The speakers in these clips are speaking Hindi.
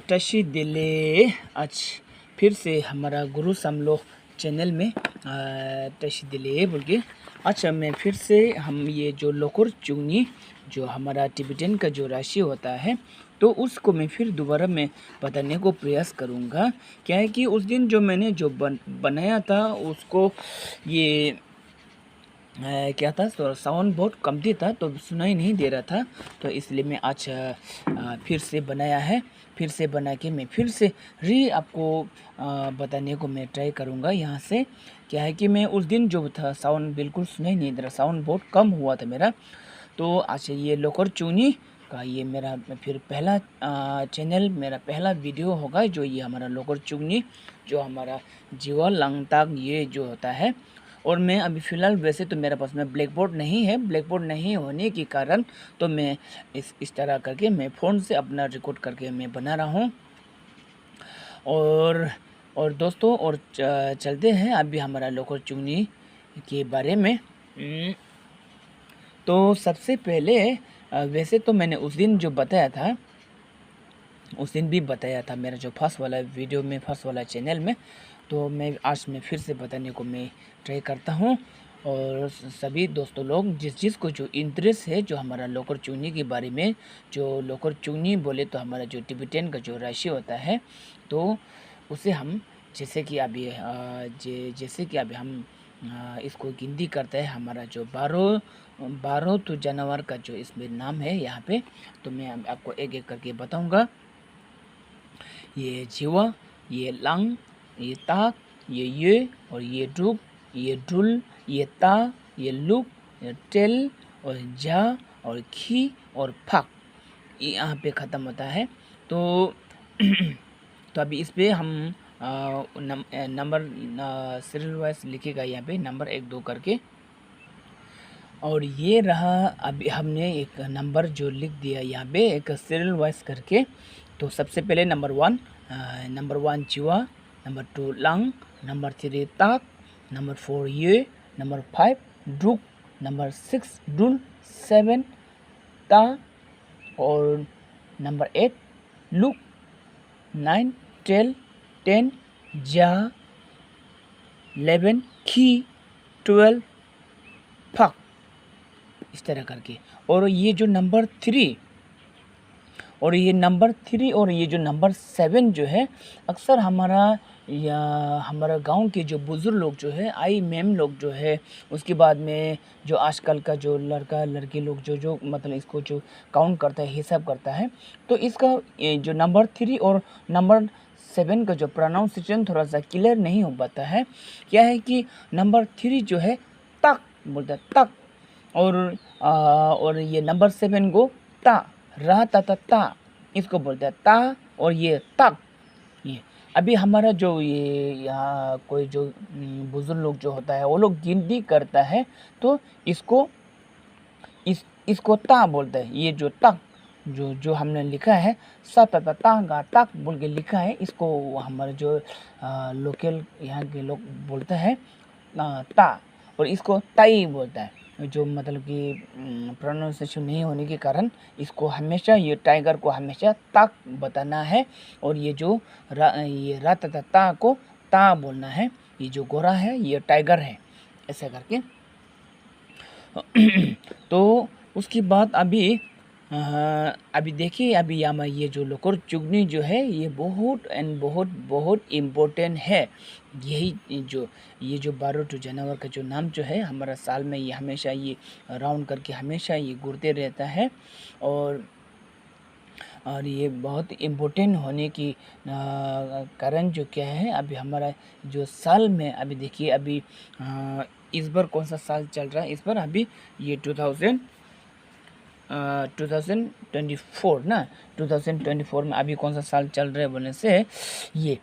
टशी दिले आज फिर से हमारा गुरु समलो चैनल में टशी दिले बोल के अच्छा मैं फिर से हम ये जो लोकर चुंगनी जो हमारा टिबेटन का जो राशि होता है तो उसको मैं फिर दोबारा मैं बताने को प्रयास करूँगा। क्या है कि उस दिन जो मैंने जो बनाया था उसको ये क्या था तो साउंड बहुत कमती था तो सुनाई नहीं दे रहा था, तो इसलिए मैं आज फिर से बनाया है। फिर से बना के मैं फिर से आपको बताने को मैं ट्राई करूँगा। यहाँ से क्या है कि मैं उस दिन जो था साउंड बिल्कुल सुनाई नहीं दे रहा, साउंड बहुत कम हुआ था मेरा। तो आज ये लोकर चुनी का ये मेरा फिर पहला चैनल मेरा पहला वीडियो होगा जो ये हमारा लोकर चुगनी जो हमारा जीवा लंगताक ये जो होता है। और मैं अभी फ़िलहाल वैसे तो मेरे पास में ब्लैक बोर्ड नहीं है, ब्लैक बोर्ड नहीं होने के कारण तो मैं इस तरह करके मैं फ़ोन से अपना रिकॉर्ड करके मैं बना रहा हूँ। और दोस्तों और चलते हैं अभी हमारा लोकर चुगनी के बारे में। तो सबसे पहले वैसे तो मैंने उस दिन जो बताया था उस दिन भी बताया था मेरा जो फर्स्ट वाला वीडियो में फर्स्ट वाला चैनल में, तो मैं आज मैं फिर से बताने को मैं ट्राई करता हूँ। और सभी दोस्तों लोग जिस को जो इंटरेस्ट है जो हमारा लोकर चुगनी के बारे में, जो लोकर चुगनी बोले तो हमारा जो टिबेटन का जो राशि होता है तो उसे हम जैसे कि अभी हम इसको गिनती करते हैं हमारा जो 12 तो जानवर का जो इसमें नाम है यहाँ पे, तो मैं आपको एक एक करके बताऊंगा। ये जीवा, ये लंग, ये ताक, ये और ये डुक, ये डुल, ये ता, ये लुक, ये टेल और जा और खी और फक, ये यहाँ पे ख़त्म होता है। तो तो अभी इस पे हम नंबर सीरियल वाइज लिखेगा यहाँ पे नंबर 1 2 करके। और ये रहा अभी हमने एक नंबर जो लिख दिया यहाँ पे एक सीरियल वाइज करके। तो सबसे पहले नंबर 1 चिवा, नंबर 2 लंग, नंबर 3 ताक, नंबर 4 ये, नंबर 5 ड्रुक, नंबर 6 डुल, 7 ता और नंबर 8 लुक, 9 टेल, 10 जा, 11 खी, 12 फक, इस तरह करके। और ये जो नंबर 3 और ये जो नंबर 7 जो है अक्सर हमारा गांव के जो बुज़ुर्ग लोग जो है आई मैम लोग जो है, उसके बाद में जो आजकल का जो लड़का लड़की लोग जो मतलब इसको जो काउंट करता है हिसाब करता है, तो इसका जो नंबर 3 और नंबर 7 का जो प्रोनाउंसिएशन थोड़ा सा क्लियर नहीं हो पाता है। क्या है कि नंबर 3 जो है तक बोलता है तक, और ये नंबर 7 को ता रा ता इसको बोलते हैं ता, और ये तक। ये अभी हमारा जो ये यहाँ कोई जो बुजुर्ग लोग जो होता है वो लोग गिनती करता है तो इसको ता बोलता है। ये जो तक जो हमने लिखा है सा ता गा तक बोल के लिखा है, इसको हमारे जो लोकल यहाँ के लोग बोलते हैं ता, और इसको ताई बोलता है। जो मतलब कि प्रोनाउंसिएशन नहीं होने के कारण इसको हमेशा ये टाइगर को हमेशा तक बताना है, और ये जो ये रा ता को ता बोलना है। ये जो गोरा है ये टाइगर है, ऐसा करके। तो उसके बाद अभी देखिए अभी यहाँ ये जो लोकर चुगनी जो है ये बहुत इम्पोर्टेंट है। यही जो 12 जानवर का जो नाम जो है हमारा साल में ये हमेशा ये राउंड करके हमेशा ये घूरते रहता है। और ये बहुत इम्पोर्टेंट होने की कारण जो क्या है अभी हमारा जो साल में अभी देखिए अभी इस बार कौन सा साल चल रहा है, इस बार अभी ये 2024 ना, 2024 में अभी कौन सा साल चल रहा है बोलने से ये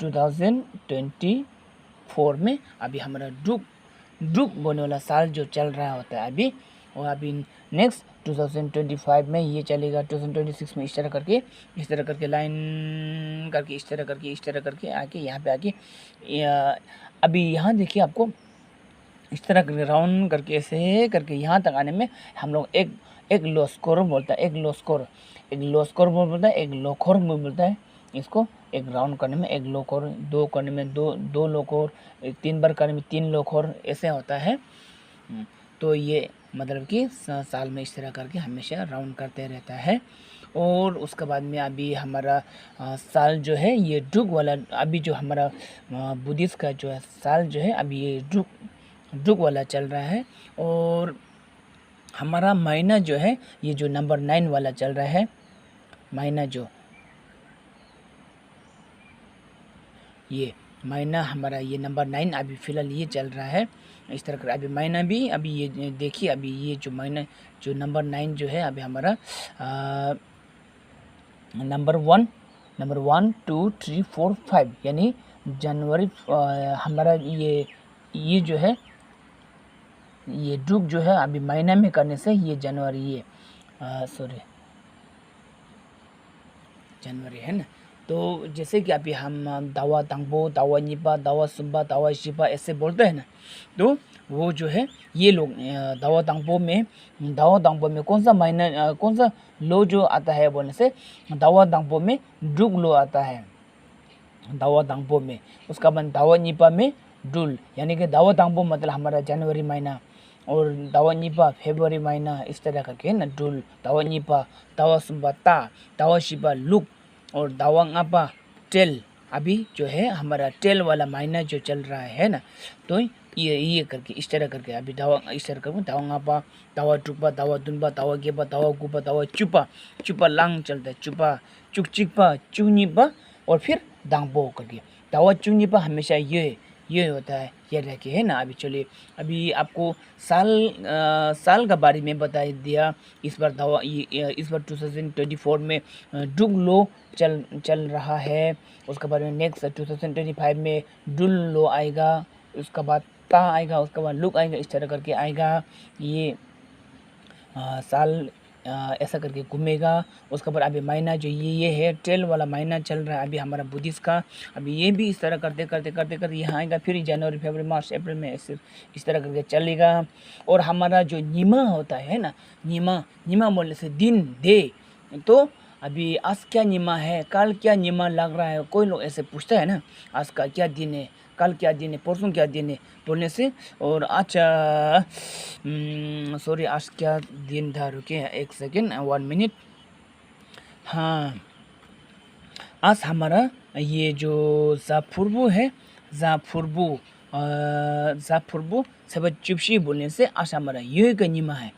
2024 में अभी हमारा ड्रुक बोलने वाला साल जो चल रहा होता है अभी। और अभी नेक्स्ट 2025 में ये चलेगा, 2026 में इस तरह करके लाइन करके इस तरह करके आके यहाँ पे आके अभी यहाँ देखिए आपको इस तरह करके राउंड करके ऐसे करके यहाँ तक आने में हम लोग एक लो स्कोर बोलता है, एक लो स्कोर एक लो स्कोर बोलता है, एक लोकोर बोलता है इसको। एक राउंड करने में एक लोकोर, 2 करने में दो लोकोर, 3 बार करने में 3 लोकोर, ऐसे होता है। तो ये मतलब कि साल में इस तरह करके हमेशा राउंड करते रहता है। और उसके बाद में अभी हमारा साल जो है ये ड्रुग वाला, अभी जो हमारा बुद्धिस्ट का जो है साल जो है अभी ये ड्रुग वाला चल रहा है। और हमारा महीना जो है ये जो नंबर 9 वाला चल रहा है, महीना जो ये महीना हमारा ये नंबर 9 अभी फ़िलहाल ये चल रहा है। इस तरह का अभी महीना भी अभी ये देखिए, अभी ये जो महीना जो नंबर 9 जो है अभी हमारा नंबर 1 2 3 4 5 यानी जनवरी हमारा ये जो है ये ड्रुग जो है अभी महीना में करने से ये जनवरी ये जनवरी है ना। तो जैसे कि अभी हम दावा तंगबो, दावा निपा, दावा सुब्बा, दावा शिपा ऐसे बोलते हैं ना, तो वो जो है ये लोग दावा तंगबो में कौन सा महीना कौन सा लो जो आता है बोलने से दावा तंगबो में ड्रुग लो आता है, दावा तंगबो में। उसका बाद दावा निपा में डुल, यानी कि दावा तंगबो मतलब हमारा जनवरी महीना, और दावा निपा फरवरी महीना, इस तरह करके है ना। डुल, दावा निपा, दावा सुब्बा ता, दावा शिपा लुक, और दावा ngapa टेल, अभी जो है हमारा टेल वाला महीना जो चल रहा है ना। तो ये करके इस तरह करके अभी दावा इस तरह करके दावा ngapa, दावा टुपा, दावा दुनबा, दावा गेबा, दावा गुपा, दावा चुपा लांग चलता है, चुपा चुकचिकपा, चुनिपा, और फिर दांगबो करके। दावा चुनिपा हमेशा ये होता है, ये रह के है ना। अभी चलिए, अभी आपको साल का बारे में बता दिया। इस बार दावा इस बार 2024 में ड्रुग लो चल रहा है। उसके बाद में नेक्स्ट 2025 में डुल लो आएगा, उसके बाद ता आएगा, उसके बाद लुक आएगा, इस तरह करके आएगा। ये साल ऐसा करके घूमेगा। उसके बाद अभी महीना जो ये है टेल वाला महीना चल रहा है अभी हमारा बुद्धिस्ट का। अभी ये भी इस तरह करते करते यहाँ आएगा, फिर जनवरी फरवरी मार्च अप्रैल में इस तरह करके चलेगा। और हमारा जो नीमा होता है ना, नीमा बोलने से दिन दे, तो अभी आज क्या नीमा है, कल क्या नीमा लग रहा है, कोई लोग ऐसे पूछता है ना, आज का क्या दिन है, कल क्या दिन है, परसों क्या दिन है बोलने से। और आज सॉरी आज क्या दिन था, रुके 1 सेकेंड 1 मिनट। हाँ, आज हमारा ये जो जाफुरबू है, जाफुरबू सबत चुपशी बोलने से आज हमारा ये का निमा है।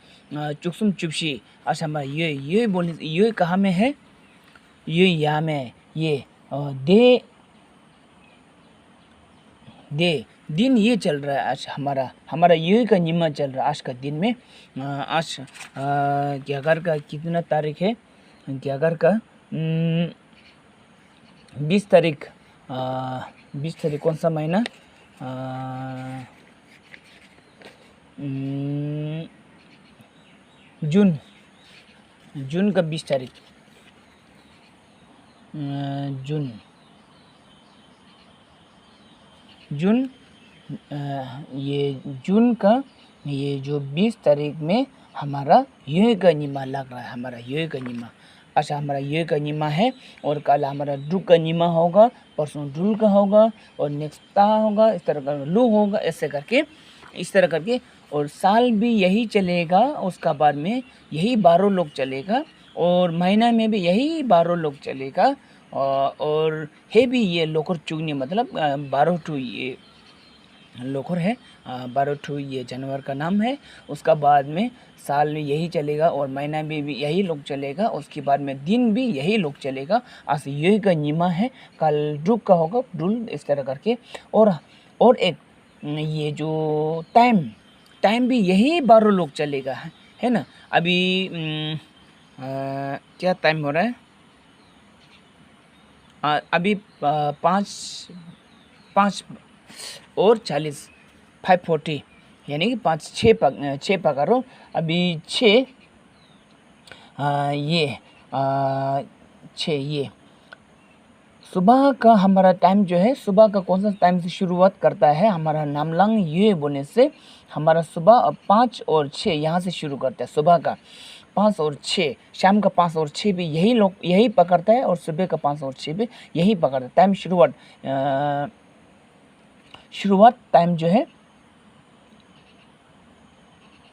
चुकसुम चुपशी आज हमारा ये बोलने से ये कहाँ में है, ये यहाँ में ये दे दिन ये चल रहा है आज हमारा ये का निमा चल रहा है आज का दिन में। आज ग्यागर का कितना तारीख है, ग्यागर का 20 तारीख, 20 तारीख कौन सा महीना, जून का 20 तारीख, जून ये जून का ये जो 20 तारीख में हमारा ये का निमा लग रहा है, हमारा ये का निमा। अच्छा, हमारा ये का निमा है, और कल हमारा ड्रुग का निमा होगा, परसों ड्रुल का होगा, और नेक्स्ट ता होगा, इस तरह का लू होगा, ऐसे करके इस तरह करके। और साल भी यही चलेगा, उसका बाद में यही 12 लोग चलेगा, और महीना में भी यही 12 लोग चलेगा। और है भी ये लोकर चुगनी मतलब 12 टू ये लोकर है, 12 टू ये जानवर का नाम है। उसका बाद में साल में यही चलेगा, और महीना में भी यही लोग चलेगा, उसके बाद में दिन भी यही लोग चलेगा। आज यही का निमा है, कल ड्रुग का होगा, ड्रुल, इस तरह करके। और एक ये जो टाइम भी यही 12 लोग चलेगा, है ना। अभी क्या टाइम हो रहा है, अभी 5 और 40 5:40 यानी कि 6 पकड़ो। अभी 6 ये सुबह का हमारा टाइम जो है, सुबह का कौन सा टाइम से शुरुआत करता है हमारा नामलांग ये बोलने से। हमारा सुबह 5 और 6 यहाँ से शुरू करता है सुबह का 5 और 6, शाम का 5 और 6 भी यही पकड़ता है, और सुबह का 5 और 6 भी यही पकड़ता है। टाइम शुरुआत टाइम जो है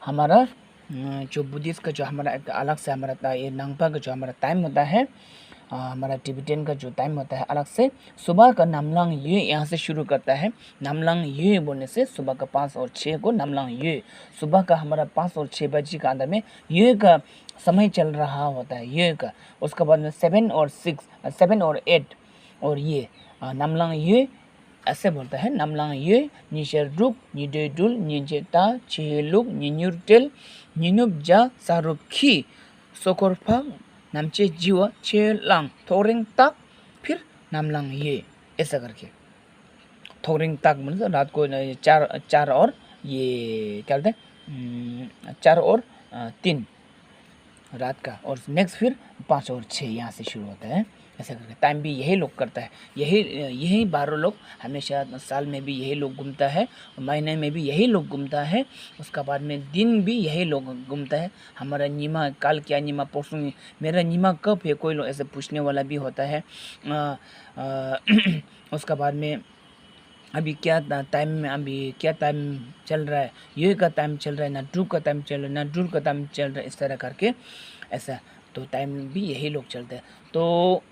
हमारा जो बुद्धिस्ट का जो हमारा एक अलग से हमारा ये नांगपा का जो हमारा टाइम होता है, हमारा टिबेटियन का जो टाइम होता है अलग से, सुबह का नामलांग ये यहाँ से शुरू करता है। नामलांग ये बोलने से सुबह का 5 और 6 को नामलांग ये, सुबह का हमारा 5 और 6 बजे का अंदर में ये का समय चल रहा होता है ये का। उसके बाद में 7 और 8 और ये नामलांग ये ऐसे बोलता है। नामलांग ये निशेर रुक निडे डुल निजेता चेलुक निन्युरटेल निनुब जा सारुखी सोकोरफा नामचे जीवा चेलांग थोरिंग तक, फिर नामलांग ये ऐसा करके। थोरिंग तक मतलब रात को 4 और ये क्या बोलते हैं 4 और 3 रात का, और नेक्स्ट फिर 5 और 6 यहाँ से शुरू होता है ऐसा करके। टाइम भी यही लोग करता है, यही 12 लोग हमेशा साल में भी यही लोग घूमता है, महीने में भी यही लोग घूमता है, उसका बाद में दिन भी यही लोग घूमता है। हमारा नीमा काल क्या नीमा परसों मेरा नीमा कब है, कोई लोग ऐसे पूछने वाला भी होता है। उसका बाद में अभी क्या टाइम में अभी क्या टाइम चल रहा है, ये का टाइम चल रहा है, ना ड्रू का टाइम चल रहा है, ना ड्रू का टाइम चल रहा है, इस तरह करके ऐसा। तो टाइम भी यही लोग चलते हैं। तो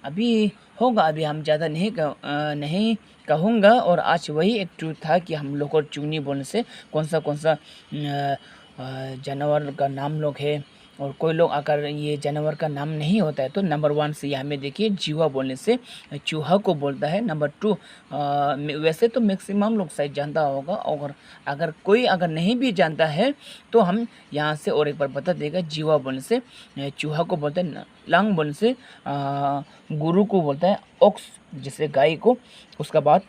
अभी होगा, अभी हम ज़्यादा नहीं कहूँगा। और आज वही एक ट्रूथ था कि हम लोग को चुगनी बोलने से कौन सा जानवर का नाम लोग है, और कोई लोग अगर ये जानवर का नाम नहीं होता है तो नंबर 1 से यहाँ में देखिए जीवा बोलने से चूहा को बोलता है। नंबर 2 वैसे तो मैक्सिमम लोग शायद जानता होगा, और अगर कोई अगर नहीं भी जानता है तो हम यहाँ से और एक बार बता देगा। जीवा बोलने से चूहा को बोलते हैं, लांग बोलने से गुरु को बोलता है, ऑक्स जैसे गाय को, उसका बाद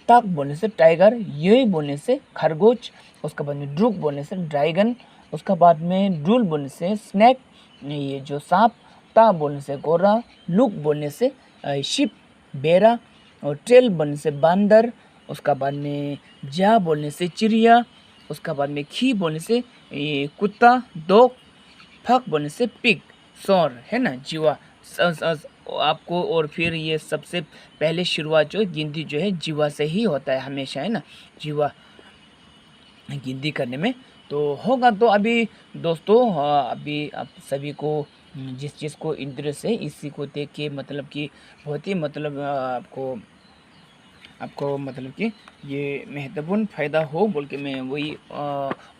ताक बोलने से टाइगर, ये बोलने से खरगोश, उसके बाद में ड्रूक बोलने से ड्रैगन, उसका बाद में ड्रूल बोलने से स्नैक ये जो सांप, ता बोलने से गोरा, लुक बोलने से शिप बेरा, और ट्रेल बोलने से बांदर, उसका बाद में जा बोलने से चिड़िया, उसका बाद में खी बोलने से कुत्ता डॉग, फक बोलने से पिग सौर है ना जीवा आपको। और फिर ये सबसे पहले शुरुआत जो गिनती जो है जीवा से ही होता है हमेशा, है ना, जीवा गिनती करने में तो होगा। तो अभी दोस्तों अभी आप सभी को जिस चीज़ को इंटरेस्ट है इसी को देख के मतलब कि बहुत ही मतलब आपको मतलब कि ये महत्वपूर्ण फ़ायदा हो बोल के मैं वही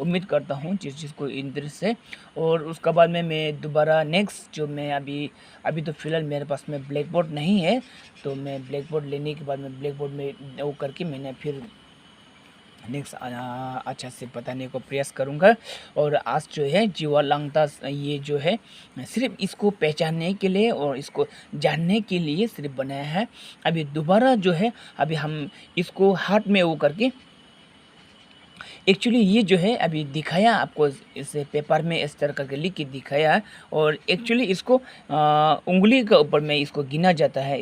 उम्मीद करता हूँ जिस चीज़ को इंटरेस्ट है। और उसके बाद में मैं दोबारा नेक्स्ट जो मैं अभी तो फ़िलहाल मेरे पास में ब्लैक बोर्ड नहीं है, तो मैं ब्लैक बोर्ड लेने के बाद में ब्लैक बोर्ड में वो करके मैंने फिर नेक्स्ट अच्छा से बताने को प्रयास करूंगा। और आज जो है जीवा लांगता ये जो है सिर्फ इसको पहचानने के लिए और इसको जानने के लिए सिर्फ बनाया है। अभी दोबारा जो है अभी हम इसको हाथ में वो करके एक्चुअली ये जो है अभी दिखाया आपको इस पेपर में इस तरह करके लिख के दिखाया है। और एक्चुअली इसको उंगली के ऊपर में इसको गिना जाता है।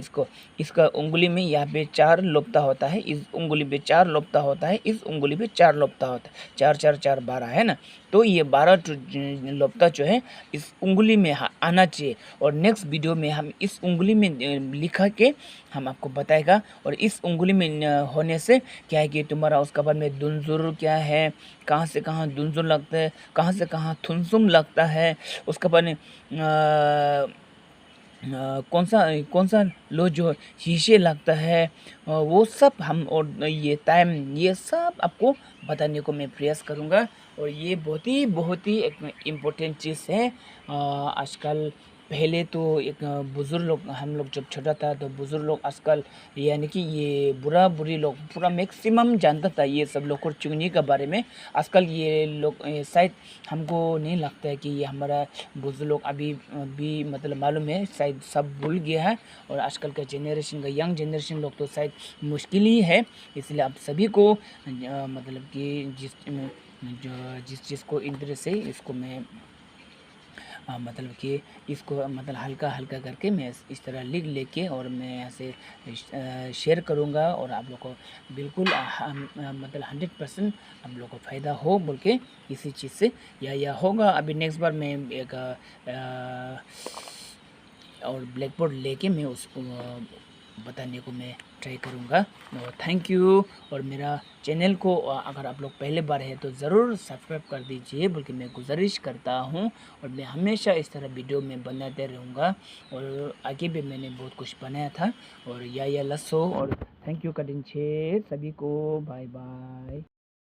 इसका उंगली में यहाँ पे 4 लोपता होता है, इस उंगली पे 4 लोपता होता है, इस उंगली पे 4 लोपता होता है, 4 4 4 12 है ना। तो ये 12 लोपता जो है इस उंगली में आना चाहिए। और नेक्स्ट वीडियो में हम इस उंगली में लिखा के हम आपको बताएगा। और इस उंगली में होने से क्या है कि तुम्हारा उसका बाद में दुनजुर क्या है, कहाँ से कहाँ दुनजुर लगता है, कहाँ से कहाँ थुनसुम लगता है, उसका बाद में कौन सा लो जो शीशे लगता है, वो सब हम और ये टाइम ये सब आपको बताने को मैं प्रयास करूँगा। और ये बहुत ही एक इम्पोर्टेंट चीज़ है आजकल। पहले तो एक बुज़ुर्ग लोग हम लोग जब छोटा था तो बुज़ुर्ग लोग आजकल यानी कि ये बुरी लोग पूरा मैक्सिमम जानता था ये सब लोग और चुगनी के बारे में। आजकल ये लोग शायद हमको नहीं लगता है कि ये हमारा बुज़ुर्ग लोग अभी भी मतलब मालूम है, शायद सब भूल गया है। और आजकल का जनरेशन का यंग जनरेशन लोग तो शायद मुश्किल ही है। इसलिए आप सभी को मतलब कि जिस चीज़ को इंटरेस्ट है इसको मैं मतलब कि इसको मतलब हल्का-हल्का करके मैं इस तरह लिख लेके और मैं यहाँ से शेयर करूँगा और आप लोग को बिल्कुल मतलब 100% आप लोग को फ़ायदा हो बोल के इसी चीज़ से या होगा। अभी नेक्स्ट बार मैं एक और ब्लैक बोर्ड लेके मैं उसको बताने को मैं ट्राई करूँगा। Thank you. और मेरा चैनल को अगर आप लोग पहले बार है तो ज़रूर सब्सक्राइब कर दीजिए बोल के मैं गुजारिश करता हूँ। और मैं हमेशा इस तरह वीडियो में बनाते रहूँगा और आगे भी मैंने बहुत कुछ बनाया था। और या लसो और थैंक यू करेंगे सभी को। Bye bye.